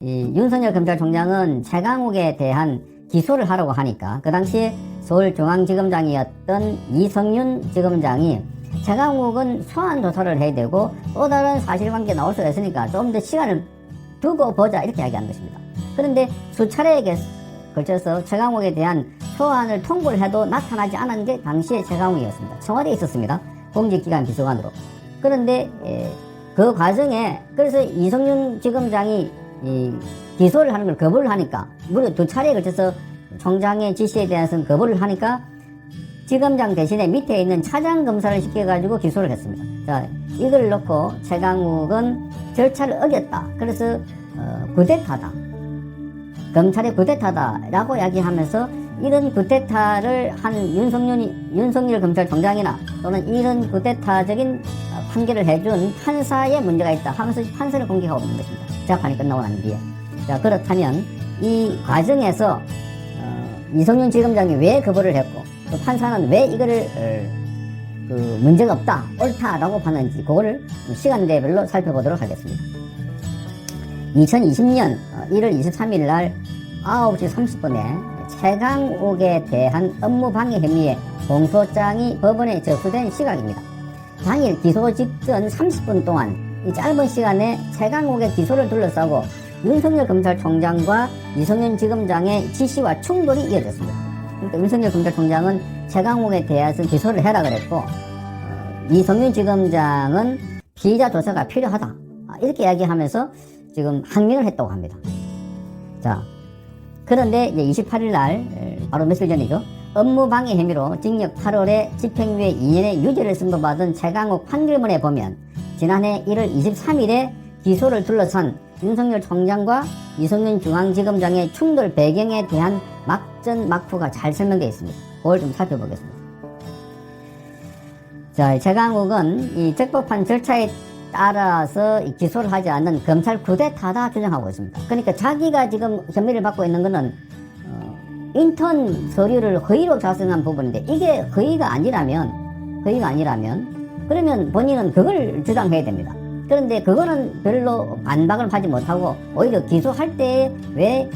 이 윤석열 검찰총장은 최강욱에 대한 기소를 하라고 하니까 그 당시에 서울중앙지검장이었던 이성윤 지검장이 최강욱은 소환 조사를 해야 되고 또 다른 사실관계 나올 수가 있으니까 좀 더 시간을 두고 보자 이렇게 이야기한 것입니다. 그런데 수차례에 걸쳐서 최강욱에 대한 소환을 통보를 해도 나타나지 않은 게 당시의 최강욱이었습니다. 청와대에 있었습니다. 공직기관 비서관으로. 그런데 그 과정에 그래서 이성윤 지검장이 기소를 하는 걸 거부를 하니까 무려 2차례에 걸쳐서 총장의 지시에 대해서는 거부를 하니까 지검장 대신에 밑에 있는 차장검사를 시켜가지고 기소를 했습니다. 자, 이걸 놓고 최강욱은 절차를 어겼다. 그래서 쿠데타다. 검찰의 쿠데타다라고 이야기하면서 이런 쿠데타를 한 윤석열 검찰총장이나 또는 이런 쿠데타적인 판결을 해준 판사에 문제가 있다 하면서 판사를 공격하고 있는 것입니다. 재판이 끝나고 난 뒤에. 자, 그렇다면 이 과정에서 이성윤 지검장이 왜 거부를 했고 또 판사는 왜 이거를 문제가 없다, 옳다라고 봤는지 그거를 시간대별로 살펴보도록 하겠습니다. 2020년 1월 23일 날 9시 30분에 최강욱에 대한 업무방해 혐의의 공소장이 법원에 접수된 시각입니다. 당일 기소 직전 30분 동안 이 짧은 시간에 최강욱의 기소를 둘러싸고 윤석열 검찰총장과 이성윤 지검장의 지시와 충돌이 이어졌습니다. 그러니까 윤석열 검찰총장은 최강욱에 대해서 기소를 해라 그랬고 이성윤 지검장은 피의자 조사가 필요하다 이렇게 이야기하면서 지금 항명을 했다고 합니다. 자, 그런데 이제 28일 날 바로 며칠 전이죠. 업무방해 혐의로 징역 8월에 집행유예 2년의 유죄를 선고받은 최강욱 판결문에 보면 지난해 1월 23일에 기소를 둘러싼 윤석열 총장과 이성윤 중앙지검장의 충돌 배경에 대한 막전 막후가 잘 설명되어 있습니다. 그걸 좀 살펴보겠습니다. 자, 최강욱은 이 적법한 절차에 따라서 기소를 하지 않는 검찰 쿠데타다 주장하고 있습니다. 그러니까 자기가 지금 혐의를 받고 있는 것은 인턴 서류를 허위로 작성한 부분인데 이게 허위가 아니라면 그러면 본인은 그걸 주장해야 됩니다. 그런데 그거는 별로 반박을 하지 못하고 오히려 기소할 때 왜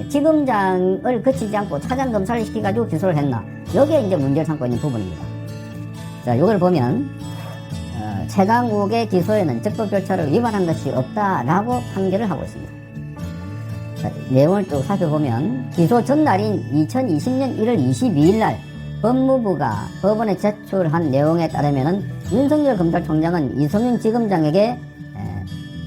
지검장을 거치지 않고 차장검사를 시켜가지고 기소를 했나, 여기에 이제 문제를 삼고 있는 부분입니다. 자, 요걸 보면 최강욱의 기소에는 적법 절차를 위반한 것이 없다라고 판결을 하고 있습니다. 자, 내용을 쭉 살펴보면 기소 전날인 2020년 1월 22일 날 법무부가 법원에 제출한 내용에 따르면은 윤석열 검찰총장은 이성윤 지검장에게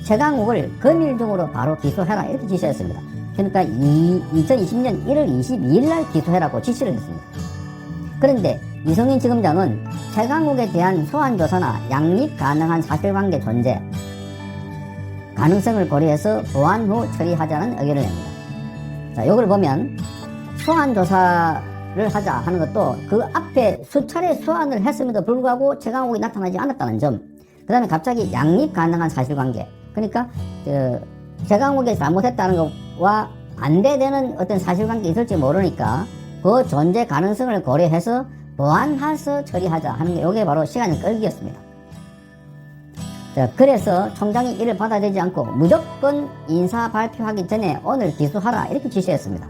최강욱을 금일 중으로 바로 기소해라 이렇게 지시했습니다. 그러니까 2020년 1월 22일 날 기소해라고 지시를 했습니다. 그런데 이성윤 지검장은 최강욱에 대한 소환조사나 양립 가능한 사실관계 존재 가능성을 고려해서 보완 후 처리하자는 의견을 냅니다. 자, 이걸 보면 소환조사를 하자 하는 것도 그 앞에 수차례 소환을 했음에도 불구하고 최강욱이 나타나지 않았다는 점, 그 다음에 갑자기 양립 가능한 사실관계, 그러니까 최강욱이 잘못했다는 것과 반대되는 어떤 사실관계 있을지 모르니까 그 존재 가능성을 고려해서 보완해서 처리하자 하는 게 이게 바로 시간의 끌기였습니다. 자, 그래서 총장이 이를 받아들이지 않고 무조건 인사 발표하기 전에 오늘 기소하라 이렇게 지시했습니다.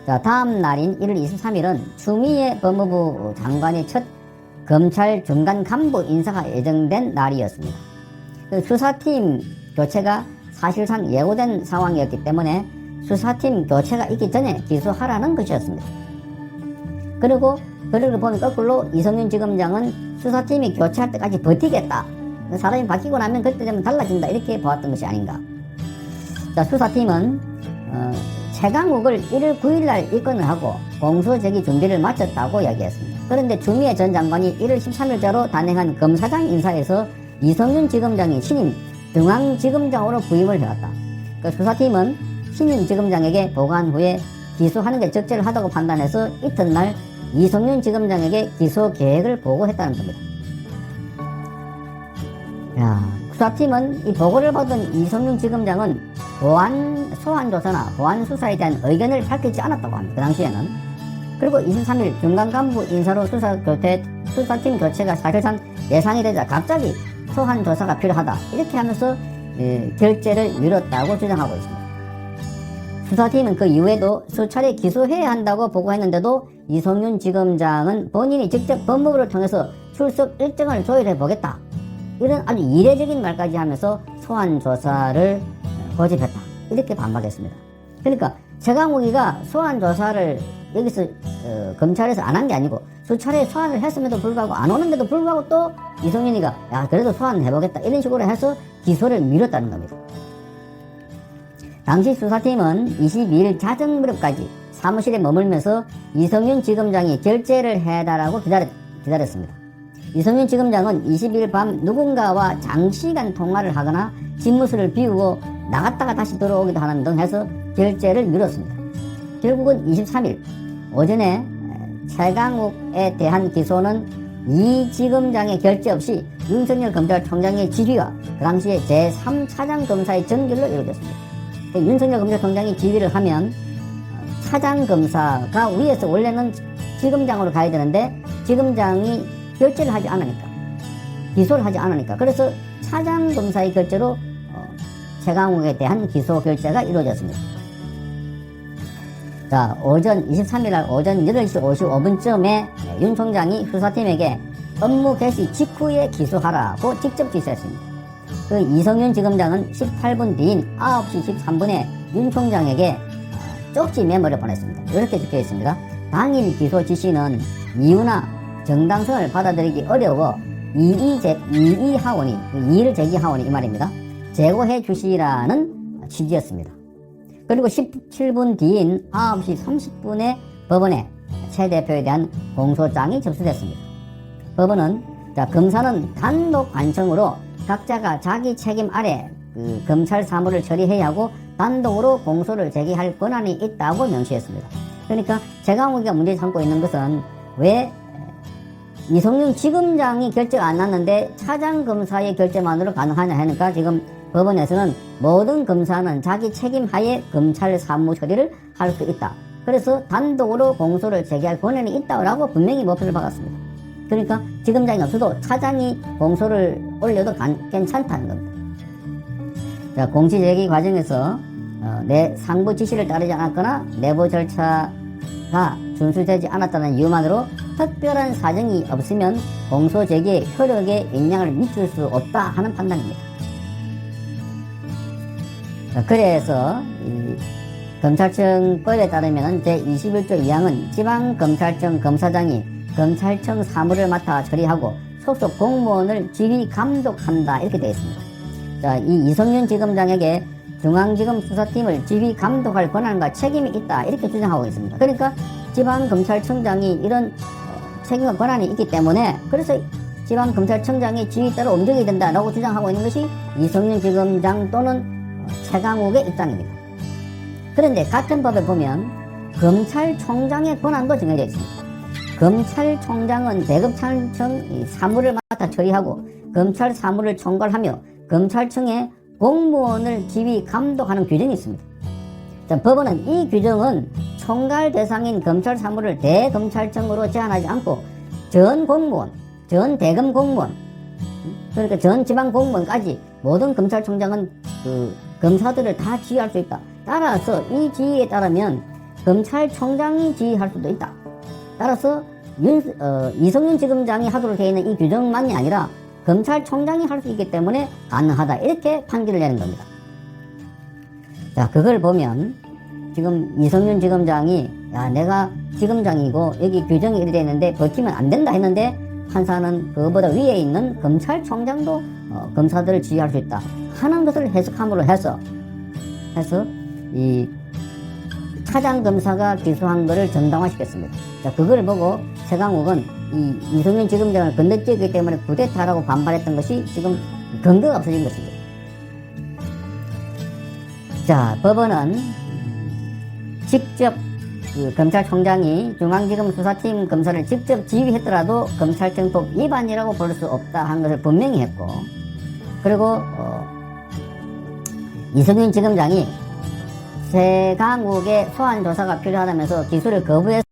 자, 다음 날인 1월 23일은 추미애 법무부 장관의 첫 검찰 중간 간부 인사가 예정된 날이었습니다. 그 수사팀 교체가 사실상 예고된 상황이었기 때문에 수사팀 교체가 있기 전에 기소하라는 것이었습니다. 그리고 그를 보면 거꾸로 이성윤 지검장은 수사팀이 교체할 때까지 버티겠다, 사람이 바뀌고 나면 그때 되면 달라진다 이렇게 보았던 것이 아닌가. 자, 수사팀은 최강욱을 1월 9일날 입건을 하고 공소제기 준비를 마쳤다고 이야기했습니다. 그런데 추미애 전 장관이 1월 13일자로 단행한 검사장 인사에서 이성윤 지검장이 신임 중앙지검장으로 부임을 해왔다. 그 수사팀은 신임 지검장에게 보고한 후에 기소하는 게 적절하다고 판단해서 이튿날 이성윤 지검장에게 기소 계획을 보고했다는 겁니다. 야, 수사팀은 이 보고를 받은 이성윤 지검장은 보안 소환조사나 보안 수사에 대한 의견을 밝히지 않았다고 합니다. 그 당시에는. 그리고 23일 중간간부 인사로 수사팀 교체가 사실상 예상이 되자 갑자기 소환조사가 필요하다 이렇게 하면서 결재를 미뤘다고 주장하고 있습니다. 수사팀은 그 이후에도 수차례 기소해야 한다고 보고했는데도 이성윤 지검장은 본인이 직접 법무부를 통해서 출석 일정을 조율해 보겠다, 이런 아주 이례적인 말까지 하면서 소환 조사를 고집했다, 이렇게 반박했습니다. 그러니까 최강욱이가 소환 조사를 여기서 검찰에서 안 한 게 아니고 수차례 소환을 했음에도 불구하고 안 오는데도 불구하고 또 이성윤이가 야 그래도 소환해보겠다, 이런 식으로 해서 기소를 미뤘다는 겁니다. 당시 수사팀은 22일 자정 무렵까지 사무실에 머물면서 이성윤 지검장이 결재를 해달라고 기다렸습니다. 이성윤 지검장은 22일 밤 누군가와 장시간 통화를 하거나 집무실을 비우고 나갔다가 다시 들어오기도 하는 등 해서 결재를 미뤘습니다. 결국은 23일 오전에 최강욱에 대한 기소는 이 지검장의 결재 없이 윤석열 검찰총장의 지휘와 그 당시에 제3차장검사의 전결로 이루어졌습니다. 윤석열 검찰총장이 지휘를 하면 차장검사가 위에서 원래는 지검장으로 가야 되는데 지검장이 결재를 하지 않으니까, 기소를 하지 않으니까, 그래서 차장검사의 결재로 최강욱에 대한 기소 결재가 이루어졌습니다. 자, 오전 23일날 오전 8시 55분쯤에 윤 총장이 수사팀에게 업무 개시 직후에 기소하라고 직접 지시했습니다. 그 이성윤 지검장은 18분 뒤인 9시 13분에 윤 총장에게 쪽지 메모를 보냈습니다. 이렇게 적혀 있습니다. 당일 기소 지시는 이유나 정당성을 받아들이기 어려워 이의를 제기하오니 이 말입니다. 제고해 주시라는 취지였습니다. 그리고 17분 뒤인 9시 30분에 법원에 최 대표에 대한 공소장이 접수됐습니다. 법원은 검사는 단독 관청으로 각자가 자기 책임 아래 검찰 사무를 처리해야 하고 단독으로 공소를 제기할 권한이 있다고 명시했습니다. 그러니까 최강욱이가 문제 삼고 있는 것은 왜 이성윤 지검장이 결재가 안 났는데 차장검사의 결재만으로 가능하냐 하니까 지금 법원에서는 모든 검사는 자기 책임 하에 검찰 사무 처리를 할 수 있다. 그래서 단독으로 공소를 제기할 권한이 있다고 분명히 목표를 박았습니다. 그러니까 지검장이 없어도 차장이 공소를 올려도 괜찮다는 겁니다. 자, 공시 제기 과정에서 내 상부 지시를 따르지 않았거나 내부 절차가 준수되지 않았다는 이유만으로 특별한 사정이 없으면 공소 제기의 효력에 영향을 미칠 수 없다 하는 판단입니다. 그래서 이 검찰청법에 따르면 제21조 2항은 지방검찰청 검사장이 검찰청 사무를 맡아 처리하고 소속 공무원을 지휘 감독한다, 이렇게 되어 있습니다. 자, 이 이성윤 지검장에게 중앙지검 수사팀을 지휘 감독할 권한과 책임이 있다, 이렇게 주장하고 있습니다. 그러니까 지방검찰청장이 이런 책임과 권한이 있기 때문에 그래서 지방검찰청장의 지휘 따라 움직여야 된다라고 주장하고 있는 것이 이성윤 지검장 또는 최강욱의 입장입니다. 그런데 같은 법에 보면 검찰총장의 권한도 정해져 있습니다. 검찰총장은 대검찰청 사무를 맡아 처리하고 검찰 사무를 총괄하며 검찰청의 공무원을 지휘 감독하는 규정이 있습니다. 자, 법원은 이 규정은 총괄 대상인 검찰 사무를 대검찰청으로 제한하지 않고 전 공무원, 전 대검 공무원, 그러니까 전 지방 공무원까지 모든 검찰총장은 검사들을 다 지휘할 수 있다. 따라서 이 지휘에 따르면 검찰총장이 지휘할 수도 있다. 따라서 이성윤 지검장이 하도록 되어 있는 이 규정만이 아니라 검찰총장이 할 수 있기 때문에 가능하다, 이렇게 판결을 내는 겁니다. 자, 그걸 보면 지금 이성윤 지검장이 내가 지검장이고 여기 규정이 이렇게 되어 있는데 버티면 안 된다 했는데 판사는 그보다 위에 있는 검찰총장도 검사들을 지휘할 수 있다 하는 것을 해석함으로 해서 이 차장검사가 기소한 것을 정당화시켰습니다. 자, 그걸 보고 최강욱은 이 이성윤 지검장을 건너뛰었기 때문에 쿠데타라고 반발했던 것이 지금 근거가 없어진 것입니다. 자, 법원은 직접 검찰총장이 중앙지검 수사팀 검사를 직접 지휘했더라도 검찰청법 위반이라고 볼 수 없다 하는 것을 분명히 했고, 그리고 이성윤 지검장이 최강욱의 소환 조사가 필요하다면서 기소를 거부해서